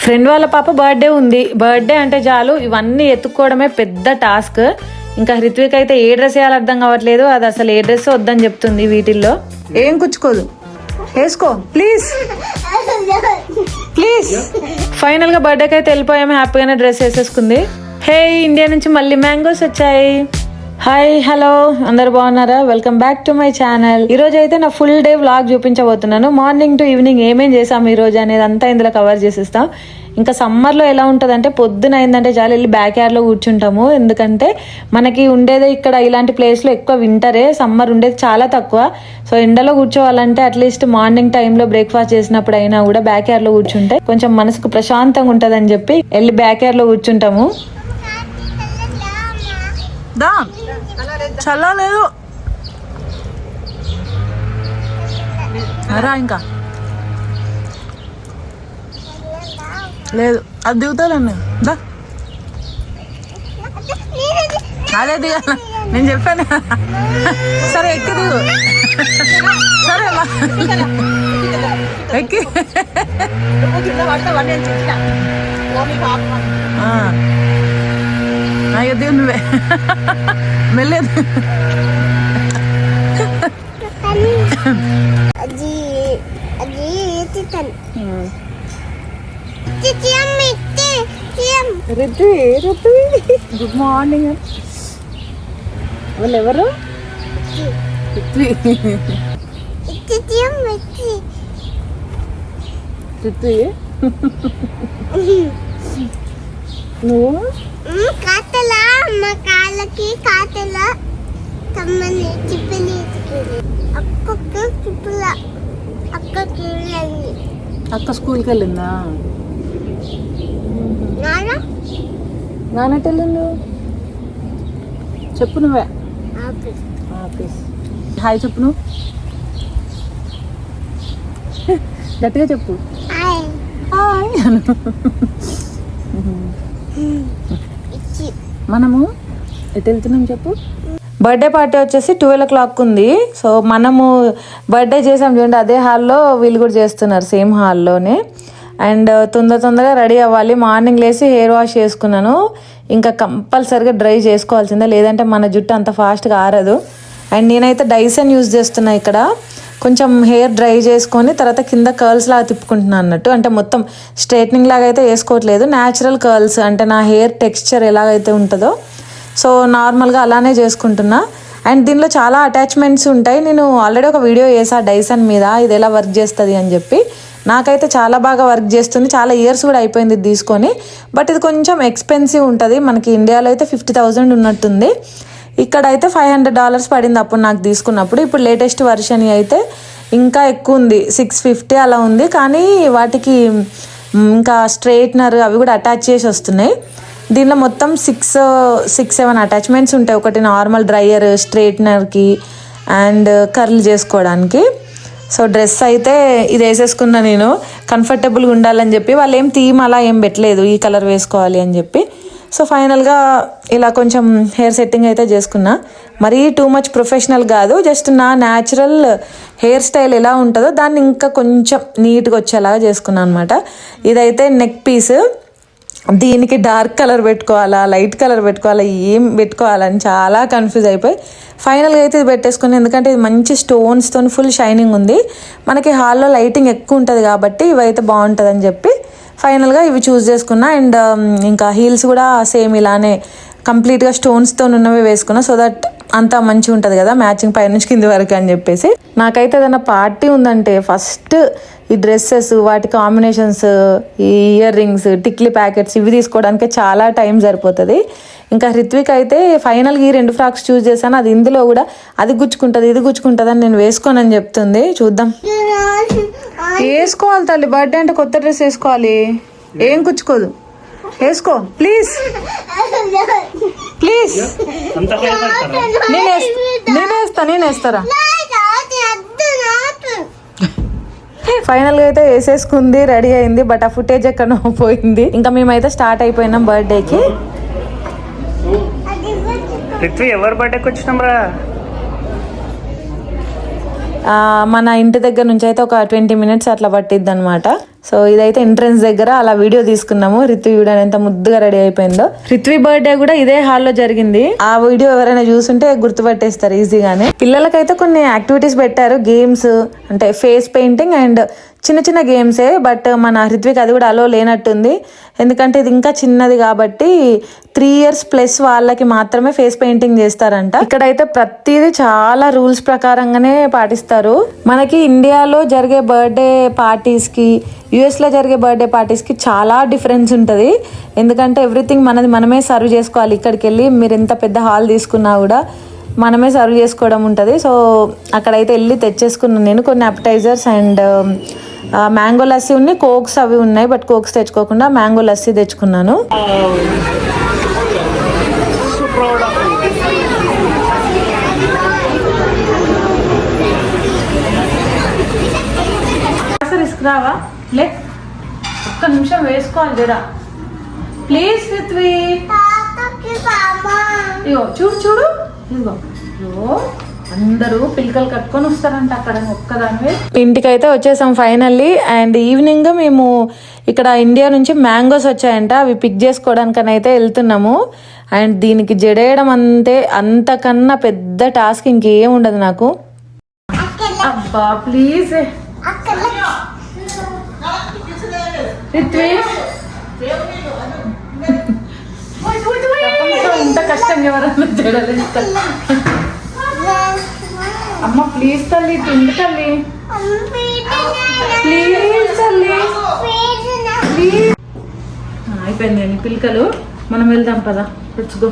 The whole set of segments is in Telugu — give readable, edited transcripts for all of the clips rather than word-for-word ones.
ఫ్రెండ్ వాళ్ళ పాప బర్త్డే ఉంది. బర్త్డే అంటే చాలు ఇవన్నీ ఎత్తుక్కోవడమే పెద్ద టాస్క్. ఇంకా హృత్విక్ అయితే ఏ డ్రెస్ వేయాలో అర్థం కావట్లేదు. అది అసలు ఏ డ్రెస్ వద్దని చెప్తుంది. వీటిల్లో ఏం కుచ్చుకోదు, వేసుకో ప్లీజ్ ప్లీజ్. ఫైనల్ గా బర్త్డేకి అయితే వెళ్ళిపోయాము. హ్యాపీగానే డ్రెస్ వేసేసుకుంది. హే, ఇండియా నుంచి మళ్ళీ మ్యాంగోస్ వచ్చాయి. హాయ్, హలో, అందరు బాగున్నారా? Welcome back to my channel. ఈ రోజు అయితే నా ఫుల్ డే వ్లాగ్ చూపించబోతున్నాను. మార్నింగ్ టు ఈవినింగ్ ఏమేం చేసాం ఈ రోజు అనేది అంతా ఇందులో కవర్ చేసేస్తాం. ఇంకా సమ్మర్లో ఎలా ఉంటుందంటే పొద్దున అయిందంటే చాలా వెళ్ళి బ్యాక్ యార్డ్లో కూర్చుంటాము. ఎందుకంటే మనకి ఉండేదే ఇక్కడ ఇలాంటి ప్లేస్లో ఎక్కువ వింటరే, సమ్మర్ ఉండేది చాలా తక్కువ. సో ఎండలో కూర్చోవాలంటే అట్లీస్ట్ మార్నింగ్ టైంలో బ్రేక్ఫాస్ట్ చేసినప్పుడు అయినా కూడా బ్యాక్ యార్డ్లో కూర్చుంటే కొంచెం మనసుకు ప్రశాంతంగా ఉంటుందని చెప్పి వెళ్ళి బ్యాక్ యార్డ్లో కూర్చుంటాము. చల్లలేదు రా, ఇంకా లేదు, అది దిగుతానండి. అదే దిగాల, నేను చెప్పాను. సరే ఎక్కి దిగు. సరే ఎక్కి అయ్యో దిగు, నువ్వే వెళ్ళలేదు. Good morning. వాళ్ళు ఎవరు? నువ్వు అక్క స్కూల్కి వెళ్ళిందా? నాన్నట్టు వెళ్ళిండు. చెప్పు నువ్వే. హాయ్ చెప్పు, నువ్వు గట్టిగా చెప్పు. హాయ్. మనము ఎటు వెళ్తున్నాం చెప్పు. బర్త్డే పార్టీ వచ్చేసి 12 o'clock ఉంది. సో మనము బర్త్డే చేసాం చూడండి, అదే హాల్లో వీళ్ళు కూడా చేస్తున్నారు, సేమ్ హాల్లోనే. అండ్ తొందరగా రెడీ అవ్వాలి. మార్నింగ్ లేసి హెయిర్ వాష్ చేసుకున్నాను. ఇంకా కంపల్సరిగా డ్రై చేసుకోవాల్సిందే, లేదంటే మన జుట్టు అంత ఫాస్ట్గా ఆరదు. అండ్ నేనైతే డైసన్ యూజ్ చేస్తున్నా. ఇక్కడ కొంచెం హెయిర్ డ్రై చేసుకొని తర్వాత కింద కర్ల్స్ లాగా తిప్పుకుంటున్నాను అన్నట్టు. అంటే మొత్తం స్ట్రైట్నింగ్ లాగా అయితే వేసుకోవట్లేదు, న్యాచురల్ కర్ల్స్, అంటే నా హెయిర్ టెక్స్చర్ ఎలాగైతే ఉంటుందో సో నార్మల్గా అలానే చేసుకుంటున్నా. అండ్ దీనిలో చాలా అటాచ్మెంట్స్ ఉంటాయి. నేను ఆల్రెడీ ఒక వీడియో చేసా డైసన్ మీద, ఇది ఎలా వర్క్ చేస్తుంది అని చెప్పి. నాకైతే చాలా బాగా వర్క్ చేస్తుంది. చాలా ఇయర్స్ కూడా అయిపోయింది ఇది తీసుకొని. బట్ ఇది కొంచెం ఎక్స్పెన్సివ్ ఉంటుంది. మనకి ఇండియాలో అయితే 50,000 ఉన్నట్టుంది. ఇక్కడ అయితే $500 పడింది అప్పుడు నాకు తీసుకున్నప్పుడు. ఇప్పుడు లేటెస్ట్ వర్షన్ అయితే ఇంకా ఎక్కువ ఉంది, 650 అలా ఉంది. కానీ వాటికి ఇంకా స్ట్రైట్నర్ అవి కూడా అటాచ్ చేసి వస్తున్నాయి. దీనిలో మొత్తం 6-7 అటాచ్మెంట్స్ ఉంటాయి. ఒకటి నార్మల్ డ్రైయర్, స్ట్రైట్నర్కి అండ్ కర్ల్ చేసుకోవడానికి. సో డ్రెస్ అయితే ఇది వేసేసుకున్నా నేను, కంఫర్టబుల్గా ఉండాలని చెప్పి. వాళ్ళు ఏం థీమ్ అలా ఏం పెట్టలేదు, ఈ కలర్ వేసుకోవాలి అని చెప్పి. సో ఫైనల్గా ఇలా కొంచెం హెయిర్ సెట్టింగ్ అయితే చేసుకున్నా. మరీ టూ మచ్ ప్రొఫెషనల్ కాదు, జస్ట్ నా న్యాచురల్ హెయిర్ స్టైల్ ఎలా ఉంటుందో దాన్ని ఇంకా కొంచెం నీట్గా వచ్చేలాగా చేసుకున్నాను అనమాట. ఇదైతే నెక్ పీస్. దీనికి డార్క్ కలర్ పెట్టుకోవాలా, లైట్ కలర్ పెట్టుకోవాలా, ఏం పెట్టుకోవాలని చాలా కన్ఫ్యూజ్ అయిపోయి ఫైనల్గా అయితే ఇది పెట్టేసుకుని. ఎందుకంటే ఇది మంచి స్టోన్స్తో ఫుల్ షైనింగ్ ఉంది. మనకి హాల్లో లైటింగ్ ఎక్కువ ఉంటుంది కాబట్టి ఇవైతే బాగుంటుంది అని చెప్పి ఫైనల్గా ఇవి చూస్ చేసుకున్నా. అండ్ ఇంకా హీల్స్ కూడా సేమ్ ఇలానే కంప్లీట్గా స్టోన్స్తో ఉన్నవి వేసుకున్నా. సో దట్ అంతా మంచిగా ఉంటుంది కదా, మ్యాచింగ్ పైనుంచి కింది వరకు అని చెప్పేసి. నాకైతే ఏదైనా పార్టీ ఉందంటే ఫస్ట్ ఈ డ్రెస్సెస్, వాటి కాంబినేషన్స్, ఈ ఇయర్ రింగ్స్, టిక్లీ ప్యాకెట్స్ ఇవి తీసుకోవడానికి చాలా టైం సరిపోతుంది. ఇంకా హృత్విక్ అయితే ఫైనల్గా ఈ 2 ఫ్రాక్స్ చూస్ చేశాను. అది ఇందులో కూడా అది గుచ్చుకుంటుంది, ఇది గుచ్చుకుంటుంది అని నేను వేసుకోనని చెప్తుంది. చూద్దాం. వేసుకోవాలి తల్లి, బర్త్డే అంటే కొత్త డ్రెస్ వేసుకోవాలి. ఏం కుచ్చుకోదు, వేసుకో ప్లీజ్ ప్లీజ్. నేనేస్తారా? ఫైనల్గా అయితే వేసేసుకుంది, రెడీ అయింది. బట్ ఆ ఫుటేజ్ ఎక్కడో పోయింది. ఇంకా మేమైతే స్టార్ట్ అయిపోయినాం బర్త్డేకి. ఎవరు బర్త్డేకి వచ్చినాం రా? మన ఇంటి దగ్గర నుంచి అయితే ఒక 20 minutes అట్లా పట్టిద్ది అనమాట. సో ఇదైతే ఎంట్రన్స్ దగ్గర అలా వీడియో తీసుకున్నాము. రిత్వి చూడని ఎంత ముద్దుగా రెడీ అయిపోయిందో. రిత్వి బర్త్డే కూడా ఇదే హాల్లో జరిగింది. ఆ వీడియో ఎవరైనా చూసుంటే గుర్తుపట్టేస్తారు ఈజీగానే. పిల్లలకైతే కొన్ని యాక్టివిటీస్ పెట్టారు, గేమ్స్ అంటే ఫేస్ పెయింటింగ్ అండ్ చిన్న చిన్న గేమ్సే. బట్ మన రిత్విక్ అది కూడా అలో లేనట్టుంది, ఎందుకంటే ఇది ఇంకా చిన్నది కాబట్టి 3 years ప్లస్ వాళ్ళకి మాత్రమే ఫేస్ పెయింటింగ్ చేస్తారంట. ఇక్కడైతే ప్రతిదీ చాలా రూల్స్ ప్రకారంగానే పాటిస్తారు. మనకి ఇండియాలో జరిగే బర్త్డే పార్టీస్కి, యూఎస్లో జరిగే బర్త్డే పార్టీస్కి చాలా డిఫరెన్స్ ఉంటుంది. ఎందుకంటే ఎవ్రీథింగ్ మనమే సర్వ్ చేసుకోవాలి. ఇక్కడికి వెళ్ళి మీరు ఎంత పెద్ద హాల్ తీసుకున్నా కూడా మనమే సర్వ్ చేసుకోవడం ఉంటుంది. సో అక్కడైతే వెళ్ళి తెచ్చేసుకున్నాను నేను కొన్ని అపటైజర్స్ అండ్ మ్యాంగో లస్సీ ఉన్నాయి, కోక్స్ అవి ఉన్నాయి. బట్ కోక్స్ తెచ్చుకోకుండా మ్యాంగో లస్సీ తెచ్చుకున్నాను. రావా లే, ఒక్క నిమిషం వేసుకోవాలి జరా ప్లీజ్ రిత్వి. ఇగో చూడు చూడు, ఇదిగో అందరూ పిల్లకలు కట్టుకొని వస్తారంట అక్కడ ఒక్కదానివే. ఇంటికైతే వచ్చేసాం ఫైనల్లీ. అండ్ ఈవినింగ్ మేము ఇక్కడ ఇండియా నుంచి మ్యాంగోస్ వచ్చాయంట, అవి పిక్ చేసుకోవడానికని అయితే వెళ్తున్నాము. అండ్ దీనికి జడేయడం అంతకన్నా పెద్ద టాస్క్ ఇంకేం ఉండదు నాకు. అబ్బా ప్లీజ్ ఇంత కష్టంగా ఎవరన్నా జడలేదు. అమ్మ ప్లీజ్ తల్లి, తిండి తల్లి, ప్లీజ్ తల్లి, ప్లీజ్. అయిపోయింది పిల్లకలు, మనం వెళ్దాం పదా, లెట్స్ గో.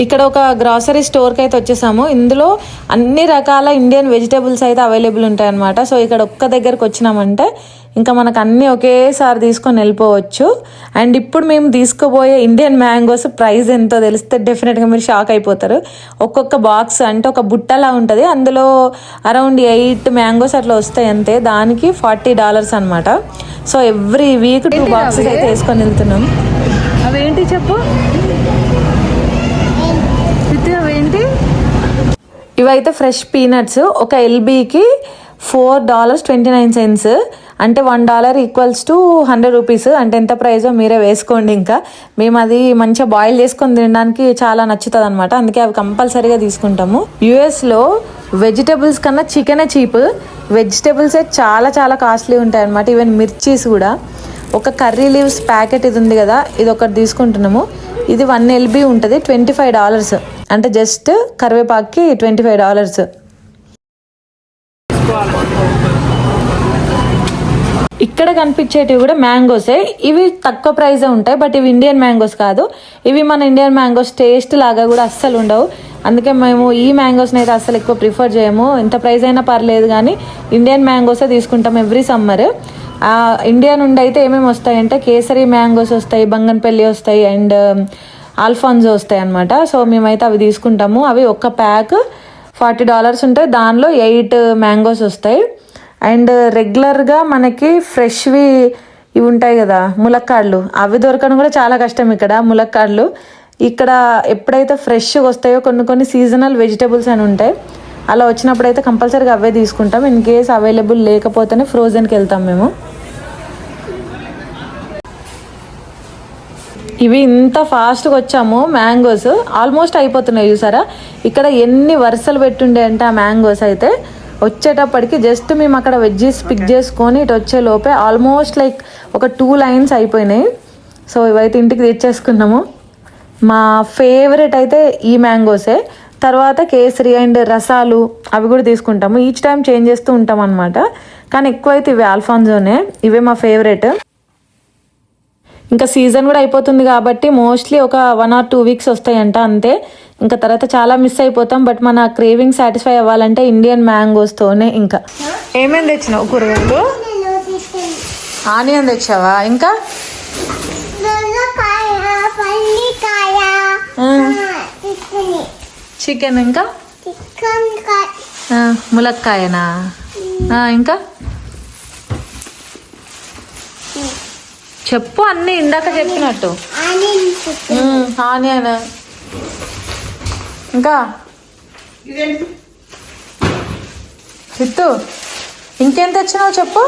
ఇక్కడ ఒక గ్రాసరీ స్టోర్కి అయితే వచ్చేసాము. ఇందులో అన్ని రకాల ఇండియన్ వెజిటేబుల్స్ అయితే అవైలబుల్ ఉంటాయన్నమాట. సో ఇక్కడ ఒక్క దగ్గరకు వచ్చినామంటే ఇంకా మనకు అన్నీ ఒకేసారి తీసుకొని వెళ్ళిపోవచ్చు. అండ్ ఇప్పుడు మేము తీసుకోబోయే ఇండియన్ మ్యాంగోస్ ప్రైస్ ఎంతో తెలిస్తే డెఫినెట్గా మీరు షాక్ అయిపోతారు. ఒక్కొక్క బాక్స్ అంటే ఒక బుట్టలా ఉంటుంది, అందులో అరౌండ్ 8 మ్యాంగోస్ అట్లా వస్తాయి అంతే. దానికి $40 అనమాట. సో ఎవ్రీ వీక్ 2 బాక్సెస్ అయితే వేసుకొని వెళ్తున్నాం. అవేంటి చెప్పు, అవేంటి? ఇవైతే ఫ్రెష్ పీనట్స్. ఒక ఎల్బీకి $4.29, అంటే $1 ఈక్వల్స్ టు 100 రూపీస్. అంటే ఎంత ప్రైజో మీరే వేసుకోండి. ఇంకా మేము అది మంచిగా బాయిల్ చేసుకొని తినడానికి చాలా నచ్చుతుంది అనమాట, అందుకే అవి కంపల్సరీగా తీసుకుంటాము. యూఎస్లో వెజిటేబుల్స్ కన్నా చికెనే చీప్, వెజిటేబుల్సే చాలా చాలా కాస్ట్లీ ఉంటాయి అనమాట. ఈవెన్ మిర్చీస్ కూడా. ఒక కర్రీ లీవ్స్ ప్యాకెట్ ఇది ఉంది కదా, ఇది ఒకటి తీసుకుంటున్నాము. ఇది 1 LB ఉంటుంది, $25. అంటే జస్ట్ కరివేపాకుకి $25. ఇక్కడ కనిపించేటివి కూడా మ్యాంగోసే. ఇవి తక్కువ ప్రైజే ఉంటాయి, బట్ ఇవి ఇండియన్ మ్యాంగోస్ కాదు. ఇవి మన ఇండియన్ మ్యాంగోస్ టేస్ట్ లాగా కూడా అస్సలు ఉండవు. అందుకే మేము ఈ మ్యాంగోస్ని అయితే అస్సలు ఎక్కువ ప్రిఫర్ చేయము. ఎంత ప్రైస్ అయినా పర్లేదు కానీ ఇండియన్ మ్యాంగోసే తీసుకుంటాం ఎవ్రీ సమ్మర్. ఇండియా నుండి అయితే ఏమేమి వస్తాయంటే కేసరి మ్యాంగోస్ వస్తాయి, బంగన్పల్లి వస్తాయి అండ్ ఆల్ఫాన్జో వస్తాయి అనమాట. సో మేమైతే అవి తీసుకుంటాము. అవి ఒక ప్యాక్ $40 ఉంటాయి, దానిలో 8 మ్యాంగోస్ వస్తాయి. అండ్ రెగ్యులర్గా మనకి ఫ్రెష్వి ఇవి ఉంటాయి కదా ములక్కాడలు, అవి దొరకడం కూడా చాలా కష్టం ఇక్కడ. ములక్కాడలు ఇక్కడ ఎప్పుడైతే ఫ్రెష్గా వస్తాయో కొన్ని సీజనల్ వెజిటేబుల్స్ అని ఉంటాయి, అలా వచ్చినప్పుడు అయితే కంపల్సరీగా అవే తీసుకుంటాం. ఇన్ కేస్ అవైలబుల్ లేకపోతేనే ఫ్రోజన్కి వెళ్తాం మేము. ఇవి ఇంత ఫాస్ట్గా వచ్చాము. మ్యాంగోస్ ఆల్మోస్ట్ అయిపోతున్నాయి చూసారా. ఇక్కడ ఎన్ని వరుసలు పెట్టుండే అంటే ఆ మ్యాంగోస్ అయితే వచ్చేటప్పటికి జస్ట్ మేము అక్కడ వెజ్జీస్ పిక్ చేసుకొని ఇటు వచ్చే లోపే ఆల్మోస్ట్ లైక్ ఒక 2 లైన్స్ అయిపోయినాయి. సో ఇవైతే ఇంటికి తెచ్చేసుకున్నాము. మా ఫేవరెట్ అయితే ఈ మ్యాంగోసే. తర్వాత కేసరి అండ్ రసాలు అవి కూడా తీసుకుంటాము. ఈచ్ టైం చేంజ్ చేస్తూ ఉంటాం అనమాట. కానీ ఎక్కువైతే ఇవి ఆల్ఫాన్జోనే, ఇవే మా ఫేవరెట్. ఇంకా సీజన్ కూడా అయిపోతుంది కాబట్టి మోస్ట్లీ ఒక 1 or 2 వీక్స్ వస్తాయంట అంతే. ఇంకా తర్వాత చాలా మిస్ అయిపోతాం. బట్ మన క్రేవింగ్ సాటిస్ఫై అవ్వాలంటే ఇండియన్ మ్యాంగోస్తోనే. ఇంకా ఏమేమి తెచ్చినావు కూరగాయలు? ఆనియన్ తెచ్చావా? ఇంకా చికెన్, ఇంకా ములక్కాయనా, ఇంకా చెప్పు అన్నీ ఇందాక చెప్పినట్టు. ఆనియన్, ఇంకా చిత్తు ఇంకేం తెచ్చినావు చెప్పు.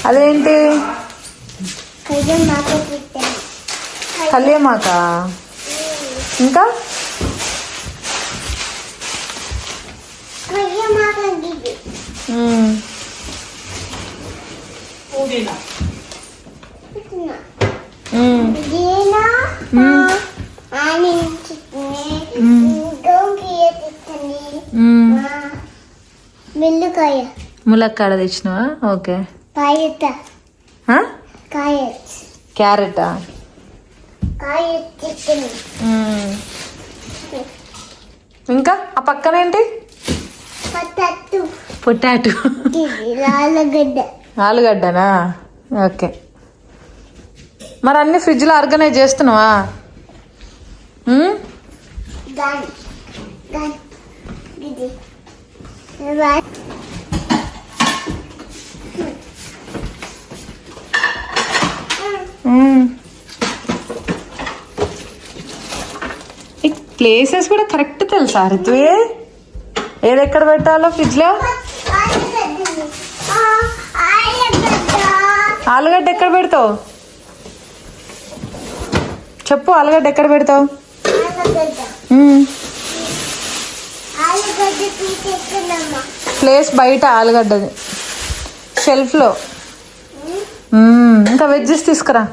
అదేంటి కళ్యామాక ఇంకా ములక్కాడ తెచ్చినావా? ఓకే. క్యారెటా? ఇంకా ఆ పక్కన ఏంటి? పొటాటో. ఆలుగడ్డనా? ఓకే. మరి అన్ని ఫ్రిడ్జ్లో ఆర్గనైజ్ చేస్తున్నావా? ఈ ప్లేసెస్ కూడా కరెక్ట్ తెలుసా రితువే? ఏది ఎక్కడ పెట్టాలో ఫ్రిడ్జ్లో? ఆలుగడ్డ ఎక్కడ పెడతావు చెప్పు. ఆలుగడ్డ ఎక్కడ పెడతావు? ప్లేస్ బయట ఆలుగడ్డది షెల్ఫ్లో. ఇంకా వెజ్జెస్ తీసుకురా.